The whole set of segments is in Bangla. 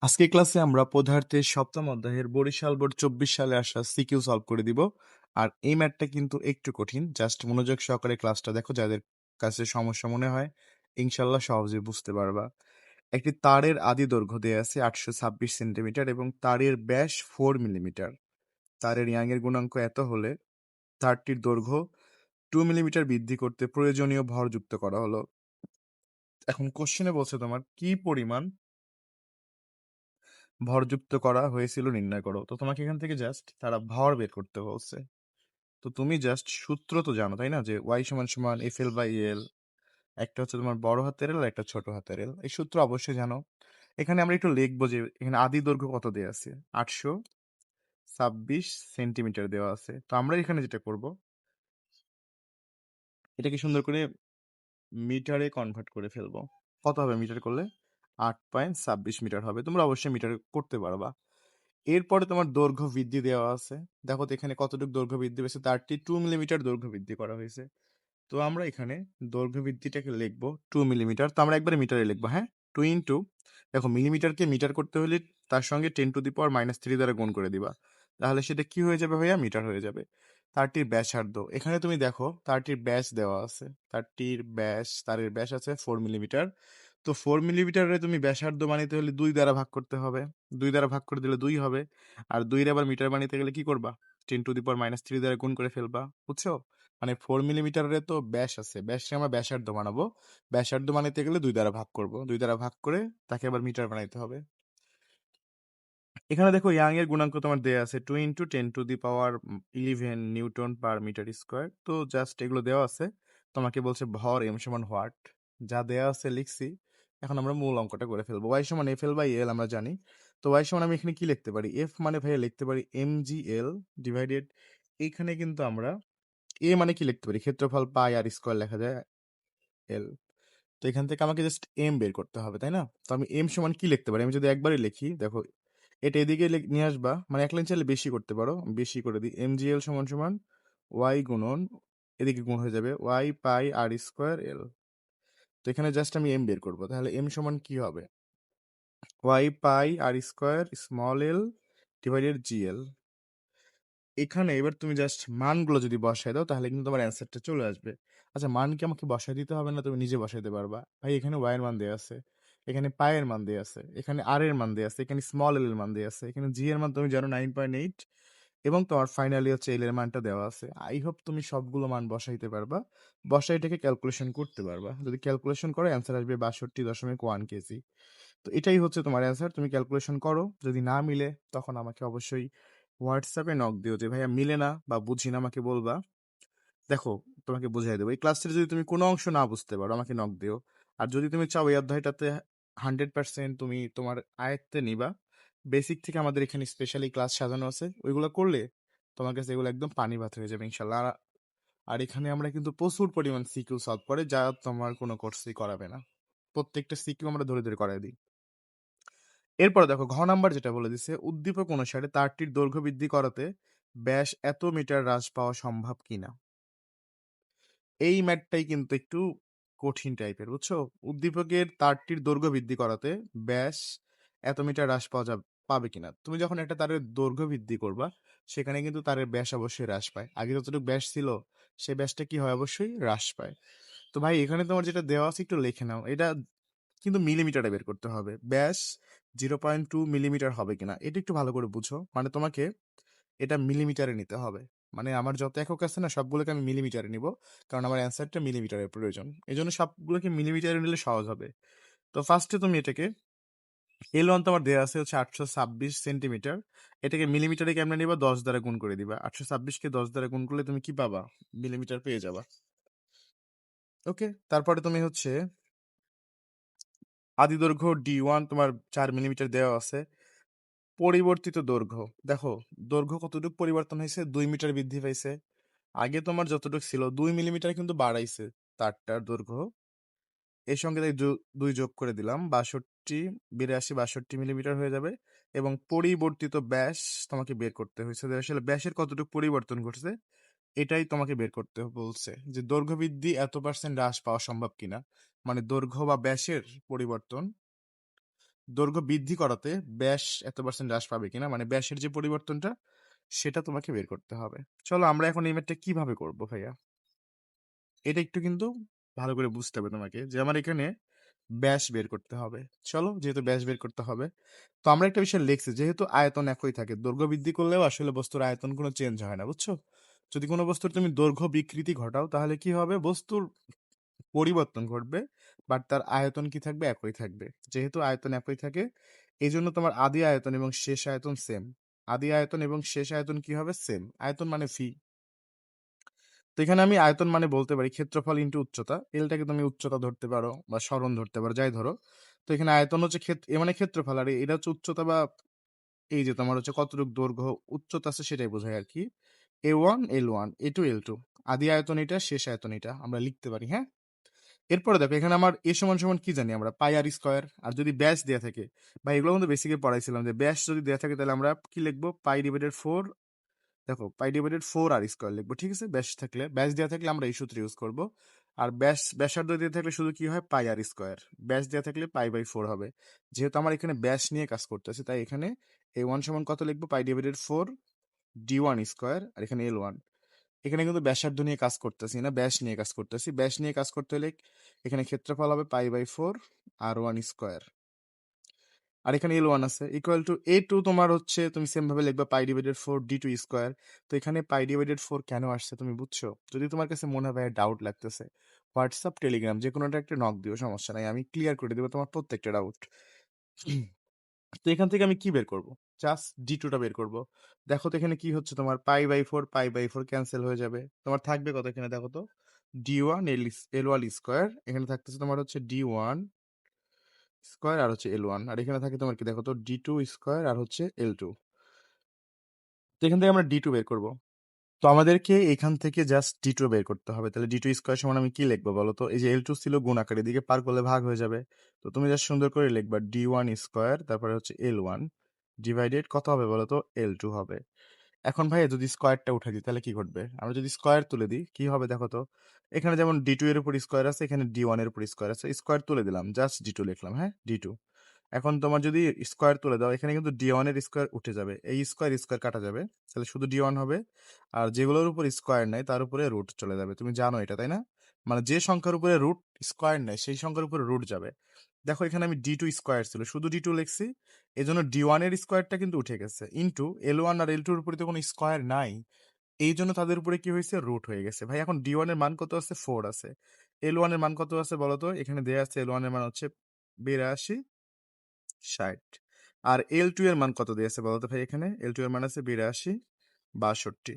আজকের ক্লাসে আমরা পদার্থের সপ্তম অধ্যায়ের বরিশাল বোর্ড 24 সালে আসা সিকিউ সলভ করে দিব। আর এই ম্যাথটা কিন্তু একটু কঠিন, জাস্ট মনোযোগ সহকারে ক্লাসটা দেখো, যাদের কাছে সমস্যা মনে হয় ইনশাল্লাহ সহজে বুঝতে পারবা। একটি তারের আদি দৈর্ঘ্য দেয়া আছে 826 সেন্টিমিটার এবং তারের ব্যাস 4 মিলিমিটার। তারের ইয়াংয়ের গুণাঙ্ক এত হলে তারটির দৈর্ঘ্য 2 মিলিমিটার বৃদ্ধি করতে প্রয়োজনীয় ভর যুক্ত করা হলো। এখন কোশ্চেনে বলছে তোমার কি পরিমাণ ভরযুক্ত করা হয়েছিল নির্ণয় করো। তো তোমাকে এখান থেকে জাস্ট তারা ভর বের করতে বলছে। তো তুমি জাস্ট সূত্র তো জানো তাই না, যে ওয়াই সমান সমান এফ এল বাই এল। একটা হচ্ছে তোমার বড় হাতের এল আর একটা ছোট হাতের এল, এই সূত্র অবশ্যই জানো। এখানে আমরা একটু লিখবো যে এখানে আদি দৈর্ঘ্য কত দেওয়া আছে, 826 সেন্টিমিটার দেওয়া আছে। তো আমরা এখানে যেটা করব, এটাকে সুন্দর করে মিটারে কনভার্ট করে ফেলবো। কত হবে মিটার করলে? 8.26 মিটার হবে। তোমরা অবশ্যই মিটারে করতে পারবা। এরপরে তোমার দৈর্ঘ্য বৃদ্ধি দেওয়া আছে। দেখো তো এখানে কতটুকু দৈর্ঘ্য বৃদ্ধি হয়েছে, 32 মিলিমিটার দৈর্ঘ্য বৃদ্ধি করা হয়েছে। তো আমরা এখানে দৈর্ঘ্য বৃদ্ধিটাকে লিখবো 2 মিলিমিটার। তো আমরা একবারে মিটারে লিখবো, হ্যাঁ। 2 ইন্টু, দেখো মিলিমিটারকে মিটার করতে হলে তার সঙ্গে 10⁻³ দ্বারা গুণ করে দিবা, তাহলে সেটা কি হয়ে যাবে ভাইয়া? মিটার হয়ে যাবে। তারটির ব্যাসার্ধ, এখানে তুমি দেখো তারটির ব্যাস দেওয়া আছে। তারটির ব্যাস, তারের ব্যাস আছে 4 মিলিমিটার। তো 4 মিলিমিটারে তুমি ব্যাসার্ধ বানাইতে হলে 2 দ্বারা ভাগ করতে হবে। 2 দ্বারা ভাগ করে দিলে 2 হবে। আর 2 আবার মিটার বানাইতে গেলে কি করবা? 10⁻³ দ্বারা গুণ করে ফেলবা, বুঝছো? মানে 4 মিলিমিটারের তো ব্যাস আছে, ব্যাসকে আমরা ব্যাসার্ধ বানাবো। ব্যাসার্ধ বানাইতে গেলে 2 দ্বারা ভাগ করব, 2 দ্বারা ভাগ করে তাকে আবার মিটার বানাইতে হবে। এখানে দেখো ইয়াং এর গুণাঙ্ক তোমার দেয়া আছে 2 into 10⁻11 newton per metre square. তো জাস্ট এগুলো দেওয়া আছে। তোমাকে বলছে ভর এম সমান হোয়াট, যা দেয়া আছে লিখছি। এখন আমরা মূল অঙ্কটা করে ফেলবো। ওয়াই সমান এফ এল বাই এল আমরা জানি। তো ওয়াই সমান আমি এখানে কি লিখতে পারি? এফ মানে ভাইয়া লিখতে পারি এম জি এল ডিভাইডেড, এইখানে কিন্তু আমরা এ মানে কি লিখতে পারি? ক্ষেত্রফল পাই আর স্কোয়ার লেখা যায় এল। তো এখান থেকে আমাকে জাস্ট এম বের করতে হবে, তাই না? তো আমি এম সমান কি লিখতে পারি? আমি যদি একবারই লিখি, দেখো এটা এদিকে নিয়ে আসবা, মানে এক লাইন চাইলে বেশি করতে পারো, বেশি করে দিই। এম জি এল সমান সমান ওয়াই গুণন, এদিকে গুণ হয়ে যাবে ওয়াই পাই আর স্কোয়ার এল। তো এখানে জাস্ট আমি এম বের করবো, তাহলে এম সমান কি হবে? ওয়াই পাই আর স্কোয়ার স্মল এল ডিভাইডেড জি এল। এখানে এবার তুমি জাস্ট মানগুলো যদি বসায় দাও তাহলে কিন্তু তোমার অ্যান্সারটা চলে আসবে। আচ্ছা, মান কি আমাকে বসায় দিতে হবে না? তুমি নিজে বসাইতে পারবা। ভাই এখানে ওয়াই এর মান দেওয়া আছে, এখানে পাই এর মান দেওয়া আছে, এখানে আর এর মান দেওয়া আছে, এখানে স্মল এল এর মান দেওয়া আছে, এখানে জি এর মান তুমি জানো 9.8, এবং তোমার ফাইনালি হচ্ছে এল এর মানটা দেওয়া আছে। আই হোপ তুমি সবগুলো মান বসাইতে পারবা, বসাই এটাকে ক্যালকুলেশন করতে পারবা। যদি ক্যালকুলেশন করো অ্যান্সার আসবে 62.1 কেজি। তো এটাই হচ্ছে তোমার অ্যান্সার। তুমি ক্যালকুলেশন করো, যদি না মিলে তখন আমাকে অবশ্যই হোয়াটসঅ্যাপে নক দিও যে ভাইয়া মিলে না বা বুঝি না, আমাকে বলবা। দেখো তোমাকে বুঝাই দেবো। এই ক্লাসটা যদি তুমি কোনো অংশ না বুঝতে পারো আমাকে নক দিও। আর যদি তুমি চাও এই অধ্যায়টাতে 100% তুমি তোমার আয়ত্তে নিবা, বেসিক থেকে আমাদের এখানে স্পেশালি ক্লাস সাজানো আছে, ওইগুলো করলে তোমার কাছে এগুলো একদম পানি ভাত হয়ে যাবে ইনশাল্লাহ। আর এখানে আমরা কিন্তু প্রচুর পরিমাণ সিকিউ সলভ করে, যা তোমার কোনো কোর্সই করাবে না। প্রত্যেকটা সিকিউ আমরা ধরে ধরে করাই দিই। এরপরে দেখো ঘ নাম্বার যেটা বলে দিছে, উদ্দীপক অনুসারে তারটির দৈর্ঘ্য বৃদ্ধি করাতে ব্যাস এত মিটার হ্রাস পাওয়া সম্ভব কিনা। এই ম্যাথটাই কিন্তু একটু কঠিন টাইপের, বুঝছো? উদ্দীপকের তারটির দৈর্ঘ্য বৃদ্ধি করাতে ব্যাস এত মিটার হ্রাস পাবে কিনা। তুমি যখন একটা তারের দৈর্ঘ্য বৃদ্ধি করবা, সেখানে কিন্তু তারের ব্যাস অবশ্যই হ্রাস পায়। আগে যতটুকু ব্যাস ছিল সেই ব্যাসটা কি হয়? অবশ্যই হ্রাস পায়। তো ভাই এখানে তোমার যেটা দেওয়া আছে একটু লিখে নাও, এটা কিন্তু মিলিমিটারে বের করতে হবে। ব্যাস 0.2 মিলিমিটার হবে কিনা এটা একটু ভালো করে বুঝো। মানে তোমাকে এটা মিলিমিটারে নিতে হবে। মানে আমার যত একক আছে না সবগুলোকে আমি মিলিমিটারে নিব, কারণ আমার অ্যান্সারটা মিলিমিটারের প্রয়োজন। এই জন্য সবগুলোকে মিলিমিটারে নিলে সহজ হবে। তো ফার্স্টে তুমি এটাকে, এল ওয়ান তোমার দেওয়া আছে হচ্ছে 826 সেন্টিমিটার, এটাকে মিলিমিটারে কেমনে নিবা? 10 দ্বারা গুণ করে দিবা। 826কে 10 দ্বারা গুণ করলে তুমি কি পাবা? মিলিমিটার পেয়ে যাবা। ওকে, তারপরে তুমি হচ্ছে আদি দৈর্ঘ্য D1 তোমার 4 মিলিমিটার দেওয়া আছে। পরিবর্তিত দৈর্ঘ্য, দেখো দৈর্ঘ্য কতটুকু পরিবর্তন হয়েছে? 2 মিটার বৃদ্ধি পাইছে। আগে তোমার যতটুকু ছিল 2 মিলিমিটার কিন্তু বাড়াইছে তারটার দৈর্ঘ্য। এর সঙ্গে তাই 2 যোগ করে দিলাম, 62 মিলিমিটার হয়ে যাবে। এবং পরিবর্তিত ব্যাস তোমাকে বের করতে হয়েছে, যে আসলে ব্যাসের কতটুকু পরিবর্তন ঘটছে এটাই তোমাকে বের করতে বলছে, যে দৈর্ঘ্য বৃদ্ধি এত% হ্রাস পাওয়া সম্ভব কিনা। মানে দৈর্ঘ্য বা ব্যাসের পরিবর্তন দৈর্ঘ্য বৃদ্ধি করাতে ব্যাস এত পার্সেন্ট হ্রাস পাবে কিনা, মানে ব্যাসের যে পরিবর্তনটা সেটা তোমাকে বের করতে হবে। চলো আমরা এখন এই ম্যাথটা কিভাবে করবো ভাইয়া, এটা একটু কিন্তু ভালো করে বুঝতে হবে তোমাকে, যে আমার এখানে ব্যাস বের করতে হবে। চলো, যেহেতু ব্যাস বের করতে হবে, তো আমরা একটা বিষয় লিখছি, যেহেতু আয়তন একই থাকে, দৈর্ঘ্য বৃদ্ধি করলেও আসলে বস্তুর আয়তন কোনো চেঞ্জ হয় না, বুঝছো? যদি কোনো বস্তুর তুমি দৈর্ঘ্য বিকৃতি ঘটাও তাহলে কি হবে, বস্তুর পরিবর্তন ঘটবে, বাট তার আয়তন কি থাকবে, একই থাকবে। যেহেতু আয়তন একই থাকে, এই জন্য তোমার আদি আয়তন এবং শেষ আয়তন সেম। আদি আয়তন এবং শেষ আয়তন কি হবে, সেম। আয়তন মানে ফি। তো এখানে আমি আয়তন মানে বলতে পারি ক্ষেত্রফল ইন্টু উচ্চতা, এলটাকে তুমি উচ্চতা ধরতে পারো বা সরণ ধরতে পারো, যাই ধরো। তো এখানে আয়তন হচ্ছে ক্ষেত্র, এ মানে ক্ষেত্রফল, আর এটা হচ্ছে উচ্চতা, বা এই যে তোমার হচ্ছে কতটুকু দৈর্ঘ্য উচ্চতা আছে সেটাই বোঝায় আর কি। A1 L1 A2 L2, আদি আয়তন এটা, শেষ আয়তন এটা আমরা লিখতে পারি, হ্যাঁ। এরপরে দেখো এখানে আমার এ সমান সমান কি জানি আমরা, পাই আর স্কোয়ার। আর যদি ব্যাস দেওয়া থাকে, বা এগুলো কিন্তু বেসিকে পড়াইছিলাম, যে ব্যাস যদি দেওয়া থাকে তাহলে আমরা কি লিখবো, পাই ডিভাইডেড 4। দেখো পাই ডিভাইডেড 4 আর স্কোয়ার লিখবো, ঠিক আছে। ব্যাস থাকলে, ব্যাস দেওয়া থাকলে আমরা এই সূত্র ইউজ করবো। আর ব্যাসার্ধ দিয়ে থাকলে শুধু কি হয়, পাই আর স্কোয়ার। ব্যাস দেওয়া থাকলে পাই/4 হবে। যেহেতু আমার এখানে ব্যাস নিয়ে কাজ করতেছে, তাই এখানে A1 সমান কত লিখবো, পাই ডিভাইডেড 4 D1 স্কোয়ার, আর এখানে L1। এখানে কিন্তু ব্যাসার্ধ নিয়ে কাজ করতেছি না, ব্যাস নিয়ে কাজ করতেছি। ব্যাস নিয়ে কাজ করতে হলে এখানে ক্ষেত্রফল হবে পাই/4 R1 স্কোয়ার, আর এখানে L1 আছে ইকুয়াল টু A2। তোমার হচ্ছে তুমি সেম ভাবে লিখবা পাই ডিভাইডেড 4 D2 স্কোয়ার। তো এখানে পাই ডিভাইডেড 4 কেন আসছে তুমি বুঝছো? যদি তোমার কাছে মনে হয় ডাউট লাগতেছে, হোয়াটসঅ্যাপ টেলিগ্রাম যে কোনোটা একটা নক দিও, সমস্যা নাই, আমি ক্লিয়ার করে দেবো তোমার প্রত্যেকটা ডাউট। তো এখান থেকে আমি কি বের করব, জাস্ট D2টা বের করব। দেখো তো এখানে কি হচ্ছে, তোমার পাই/4 ক্যান্সেল হয়ে যাবে, তোমার থাকবে কত এখানে, দেখো তো D1 L1 স্কোয়ার, এখানে থাকতেছে তোমার হচ্ছে D1 স্কোয়ার আর হচ্ছে L1, আর এখানে থাকে তোমার কি, দেখো তো D2 স্কোয়ার আর হচ্ছে L2। তো এখান থেকে আমরা D2 বের করব। তো আমাদেরকে এখান থেকে জাস্ট D2 বের করতে হবে। তাহলে D2 স্কোয়ার সমান আমি কি লিখবো বলো তো, এই যে L2 ছিল গুণ আকারে, এদিকে পার করলে ভাগ হয়ে যাবে। তো তুমি জাস্ট সুন্দর করে লিখবা D1 স্কোয়ার, তারপরে হচ্ছে L1 ডিভাইডেড কত হবে বলো তো, L2 হবে। এখন ভাই যদি স্কোয়ারটা উঠে দিই তাহলে কি ঘটবে, আমরা যদি স্কোয়ার তুলে দিই কি হবে দেখো তো, এখানে যেমন D2 এর উপর স্কোয়ার আছে, এখানে D1 এর উপর স্কোয়ার আছে, স্কোয়ার তুলে দিলাম, জাস্ট D2 লিখলাম, হ্যাঁ D2। এখন তোমার যদি স্কোয়ার তুলে দাও, এখানে কিন্তু D1 এর স্কোয়ার উঠে যাবে, এই স্কোয়ার স্কোয়ার কাটা যাবে, তাহলে শুধু D1 হবে। আর যেগুলোর উপর স্কোয়ার নাই তার উপরে রুট চলে যাবে, তুমি জানো এটা তাই না? মানে যে সংখ্যার উপরে রুট স্কোয়ার নাই সেই সংখ্যার উপরে রুট যাবে। দেখো এখানে আমি D2 স্কোয়ার ছিল, শুধু D2 লিখছি, এই জন্য D1 এর স্কোয়ারটা কিন্তু উঠে গেছে, ইন্টু L1 আর L2 এর উপরে তো কোনো স্কোয়ার নাই, এই জন্য তাদের উপরে কি হয়েছে, রুট হয়ে গেছে। ভাই এখন D1 এর মান কত আছে, 4 আছে। L1 এর মান কত আছে বলতো, এখানে দেয়া আছে L1 এর মান হচ্ছে 82, 60। আর L2 এর মান কত দিয়েছে বলতো ভাই, এখানে L2 এর মান আছে 82, 62।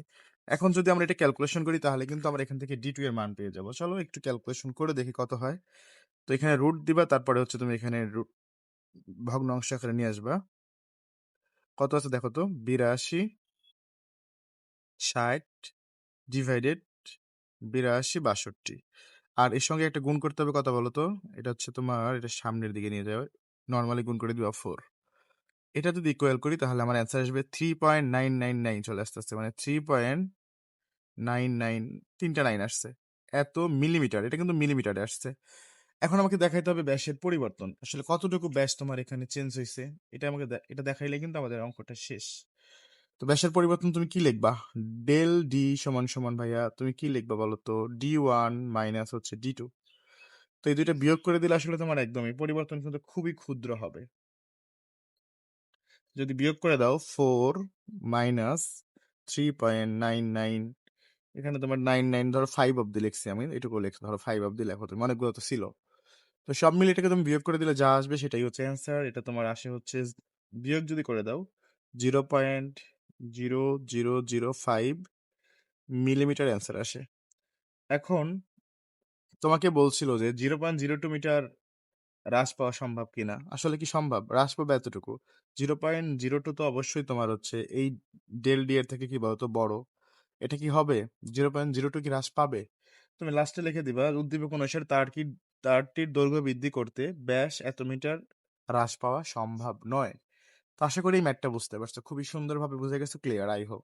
এখন যদি আমরা এটা ক্যালকুলেশন করি তাহলে কিন্তু আমরা এখান থেকে D2 এর মান পেয়ে যাবো। চলো একটু ক্যালকুলেশন করে দেখি কত হয়। তো এখানে রুট দিবা, তারপরে হচ্ছে তুমি এখানে ভগ্নাংশ আকারে নিয়ে আসবা। কত আছে দেখো তো, 82, 60 ডিভাইডেড 82, 62। আর এর সঙ্গে একটা গুণ করতে হবে, কত বলো তো, এটা হচ্ছে তোমার, এটা সামনের দিকে নিয়ে যাবে, নর্মালি গুণ করে দিবা 4। এটা যদি ইকুয়াল করি তাহলে আমার অ্যান্সার আসবে 3.999 চলে আসতেছে, মানে 3.99, তিনটা 9 আসছে। এত মিলিমিটার, এটা কিন্তু মিলিমিটারে আসছে। এখন আমাকে দেখাইতে হবে ব্যাসের পরিবর্তন, আসলে কতটুকু ব্যাস তোমার এখানে চেঞ্জ হয়েছে, এটা আমাকে এটা দেখাইলে কিন্তু আমাদের অঙ্কটা শেষ। তো ব্যাসের পরিবর্তন তুমি কি লিখবা, ডেল ডি সমান সমান ভাইয়া তুমি কি লিখবা বলো তো, D1 মাইনাস হচ্ছে D2। তো এই দুইটা বিয়োগ করে দিলে আসলে তোমার একদমই পরিবর্তন কিন্তু খুবই ক্ষুদ্র হবে। যদি বিয়োগ করে দাও 4 মাইনাস 3.99, এখানে তোমার 99, ধরো 5 অব্দি লিখছি আমি, এটুকু লিখছি, ধরো 5 অব্দি লেখো, তুমি অনেকগুলো তো ছিল। তো সব মিলে এটাকে তুমি বিয়োগ করে দিলে যা আসবে সেটাই হচ্ছে অ্যান্সার। এটা তোমার আসে হচ্ছে, বিয়োগ যদি করে দাও, 0.0005 মিলিমিটার অ্যান্সার আসে। এখন তোমাকে বলছিল যে 0.02 মিটার হ্রাস পাওয়া সম্ভব কিনা, আসলে কি সম্ভব হ্রাস পাবে এতটুকু? 0.02 তো অবশ্যই তোমার হচ্ছে এই ডেল ডি এর থেকে কি বলতো বড়, এটা কি হবে, 0.02 কি হ্রাস পাবে? তুমি লাস্টে লিখে দিবা উদ্দীপক অনুসারে তারটির দৈর্ঘ্য বৃদ্ধি করতে ব্যাস এত মিটার হ্রাস পাওয়া সম্ভব নয়। তো আশা করি এই ম্যাথটা বুঝতে পারছো, খুবই সুন্দরভাবে বুঝে গেছো, ক্লিয়ার আই হোপ।